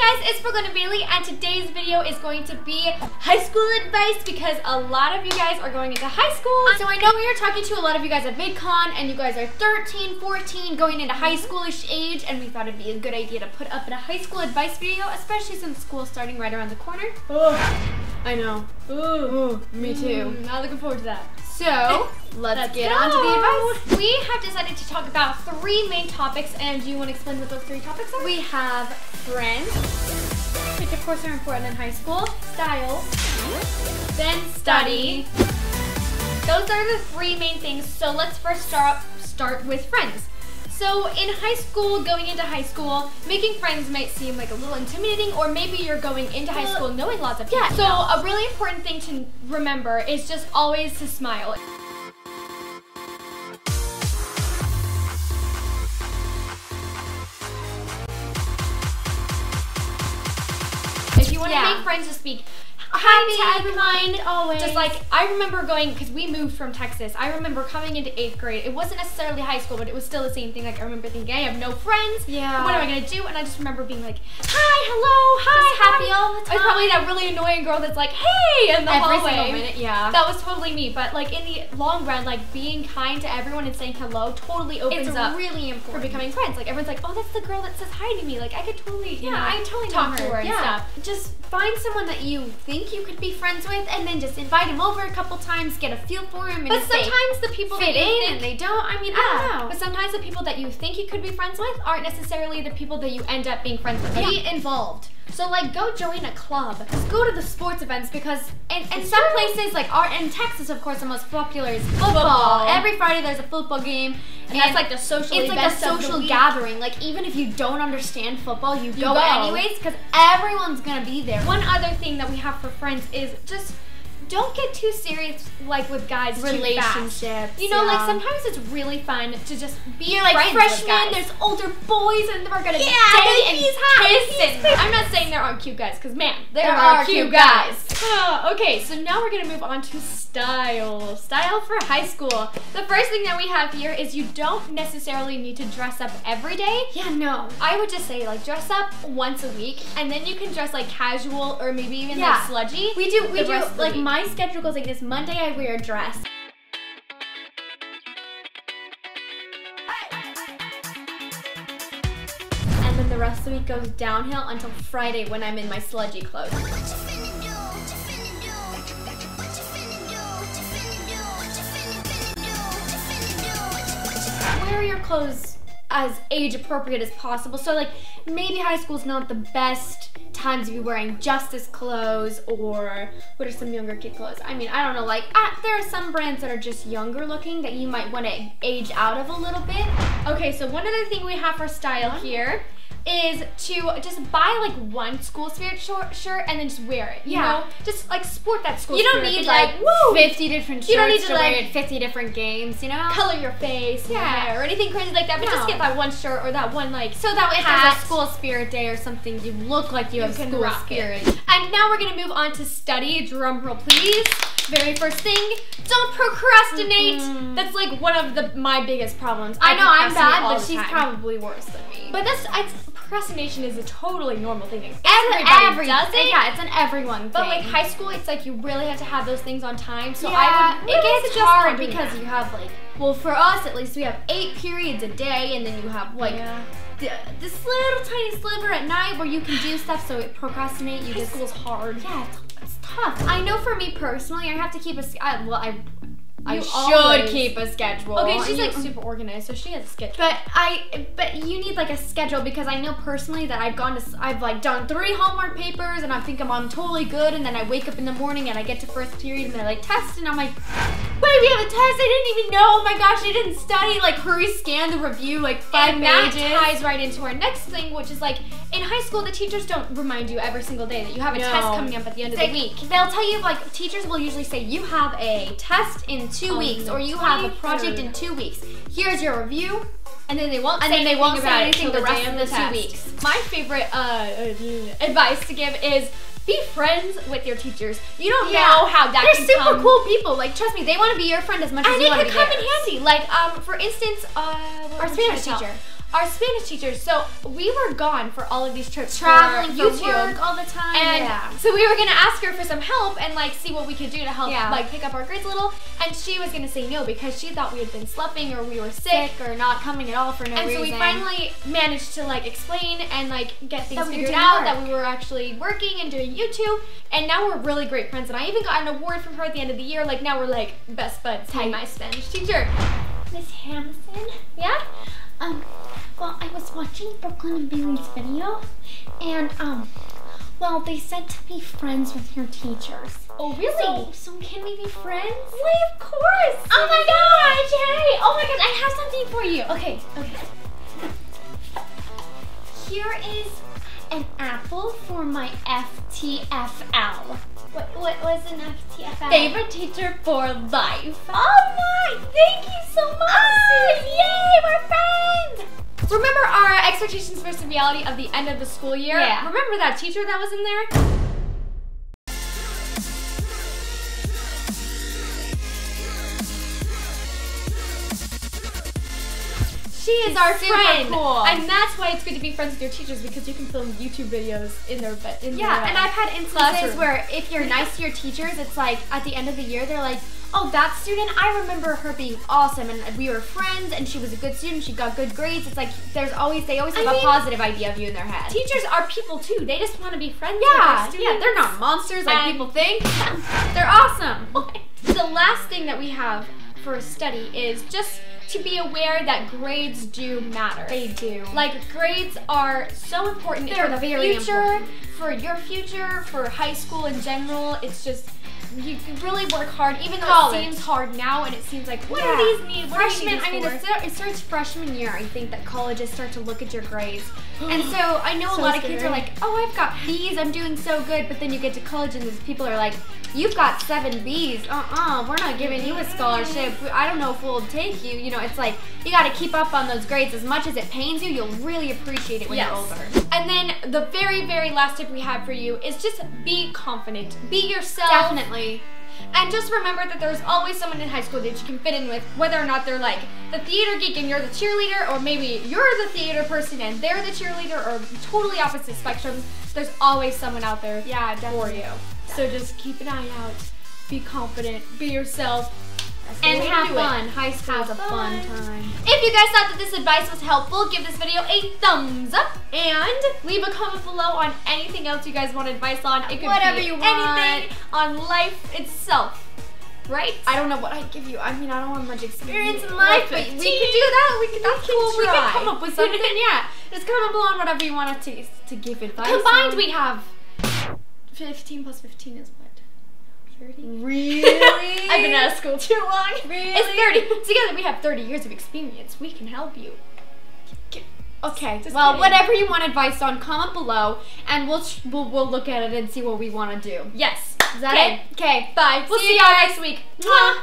Hey guys, it's Brooklyn Bailey, and today's video is going to be high school advice because a lot of you guys are going into high school. So I know we are talking to a lot of you guys at VidCon, and you guys are 13, 14, going into high schoolish age, and we thought it'd be a good idea to put up a high school advice video, especially since school's starting right around the corner. Oh, I know. Ooh, me too. Not looking forward to that. So, let's get on to the advice. We have decided to talk about 3 main topics, and do you want to explain what those 3 topics are? We have friends, which of course are important in high school, style, then study. Those are the 3 main things, so let's first start with friends. So in high school, going into high school, making friends might seem like a little intimidating, or maybe you're going into high school knowing lots of people. Yeah, so a really important thing to remember is just always to smile. If you want to make friends, just speak hi to everyone, always. Just like, I remember going, because we moved from Texas, I remember coming into 8th grade. It wasn't necessarily high school, but it was still the same thing. Like, I remember thinking, I have no friends. Yeah. What am I going to do? And I just remember being like, hi, hello, hi, just happy all the time. I was probably that really annoying girl that's like, hey, in the hallway. Every single minute, yeah. That was totally me. But like, in the long run, like, being kind to everyone and saying hello totally opens up really important for becoming friends. Like, everyone's like, oh, that's the girl that says hi to me. Like, I could totally, you know, I totally talk to her and stuff. Just find someone that you think you could be friends with, and then just invite him over a couple times, get a feel for him. And but sometimes the people that you think, and they don't. I mean, I don't know. But sometimes the people that you think you could be friends with aren't necessarily the people that you end up being friends with. Be involved. So like, go join a club. Just go to the sports events, because in some places, like in Texas, of course, the most popular is football. Every Friday there's a football game. And that's like the social event. It's like a social gathering. Like, even if you don't understand football, you go anyways, because everyone's gonna be there. One other thing that we have for friends is just don't get too serious, like with guys' relationships. You know, like sometimes it's really fun to just be like freshmen. There's older boys, and they're gonna date and kiss. I'm not saying there aren't cute guys, because man, there are cute guys. Okay, so now we're gonna move on to style. Style for high school. The first thing that we have here is you don't necessarily need to dress up every day. Yeah, no. I would just say like dress up once a week, and then you can dress like casual or maybe even like sludgy. We do like my schedule goes like this. Monday I wear a dress. And then the rest of the week goes downhill until Friday when I'm in my sludgy clothes. Wear your clothes as age appropriate as possible. So like, maybe high school's not the best times to be wearing justice clothes, or what are some younger kid clothes? I mean, I don't know, like there are some brands that are just younger looking that you might want to age out of a little bit. Okay, so one other thing we have for style here is to just buy like one school spirit shirt and then just wear it. You know? Just like sport that school spirit. You don't need like 50 different shirts. You don't need to wear it 50 different games, you know? Color your face, your hair, or anything crazy like that. But just get that one shirt or that one like, so that way if there's a school spirit day or something, you look like you have school spirit. And now we're gonna move on to study. Drum roll, please. Very first thing, don't procrastinate. That's like one of my biggest problems. I know I'm bad, but she's probably worse than me. But procrastination is a totally normal thing. Everybody does it. Yeah, it's an everyone thing. But like high school, it's like you really have to have those things on time. So it gets hard because you have like, well, for us at least, we have 8 periods a day, and then you have like this little tiny sliver at night where you can do stuff. So procrastinate. High school's hard. Yeah, it's tough. I know for me personally, I have to keep I should keep a schedule. Okay, she's like super organized, so she has a schedule. But you need like a schedule, because I know personally that I've like done 3 homework papers, and I think I'm totally good, and then I wake up in the morning and I get to first period and they're like test, and I'm like, wait, we have a test? I didn't even know. Oh my gosh, I didn't study. Like, hurry, scan the review, like 5 pages. And that ties right into our next thing, which is like, in high school, the teachers don't remind you every single day that you have a test coming up at the end of the week. They'll tell you, like, teachers will usually say, you have a test in 2 weeks, or you have a project in 2 weeks. Here's your review. And then they won't say anything the rest of the 2 weeks. My favorite advice to give is be friends with your teachers. You don't know how that can come. They're super cool people. Like, trust me, they want to be your friend as much as you want to be theirs. And it can come in handy. Like, for instance, our Spanish teacher. our Spanish teachers, so we were gone for all of these trips. Traveling for YouTube work all the time. And so we were gonna ask her for some help and like see what we could do to help like pick up our grades a little. And she was gonna say no because she thought we had been sloughing or we were sick or not coming at all for no reason. And so we finally managed to like explain and like get things figured out that we were actually working and doing YouTube. And now we're really great friends. And I even got an award from her at the end of the year. Like now we're like best buds. Hey, my Spanish teacher. Miss Hamilton? Yeah? Well, I was watching Brooklyn and Bailey's video, and, well, they said to be friends with your teachers. Oh, really? So can we be friends? Wait, of course! Oh my gosh, hey! Oh my gosh, I have something for you. Okay. Here is an apple for my FTFL. What was an FTFL? Favorite teacher for life. Oh my! Thank you so much! Yay, we're friends! Remember our expectations versus reality of the end of the school year? Yeah. Remember that teacher that was in there? She is our friend, cool. And that's why it's good to be friends with your teachers because you can film YouTube videos in their and I've had instances classroom. where if you're nice to your teachers, it's like at the end of the year they're like, oh, that student, I remember her being awesome and we were friends and she was a good student, she got good grades. It's like they always have a positive idea of you in their head. Teachers are people too. They just want to be friends with their students. Yeah, they're not monsters like people think. They're awesome. The last thing that we have for a study is just to be aware that grades do matter. They do. Like, grades are so important for the future, for your future, for high school in general. It's just, you really work hard, even though it seems hard now and it seems like, what do these need? Freshmen, it starts freshman year, I think, that colleges start to look at your grades. And so I know a lot of kids are like, oh, I've got B's, I'm doing so good, but then you get to college and these people are like, you've got 7 B's, we're not giving you a scholarship, I don't know if we'll take you. You know, it's like, you gotta keep up on those grades. As much as it pains you, you'll really appreciate it when you're older. And then the very, very last tip we have for you is just be confident. Be yourself. Definitely. And just remember that there's always someone in high school that you can fit in with, whether or not they're like the theater geek and you're the cheerleader, or maybe you're the theater person and they're the cheerleader, or totally opposite spectrums. There's always someone out there for you. So just keep an eye out, be confident, be yourself, and have fun. High school is a fun time. If you guys thought that this advice was helpful, give this video a thumbs up and leave a comment below on anything else you guys want advice on. It could be anything on life itself. Right? I don't know what I'd give you. I mean, I don't have much experience in life, but we could do that. We could come up with something. Just comment below on whatever you want us to give advice. Combined, we have 15 plus 15 is what? 30? Really? I've been out of school too long. Really? It's 30. Together we have 30 years of experience. We can help you. Okay, well, whatever you want advice on, comment below, and we'll look at it and see what we want to do. Yes. Is that it? Okay, bye. We'll see y'all next week. Mwah.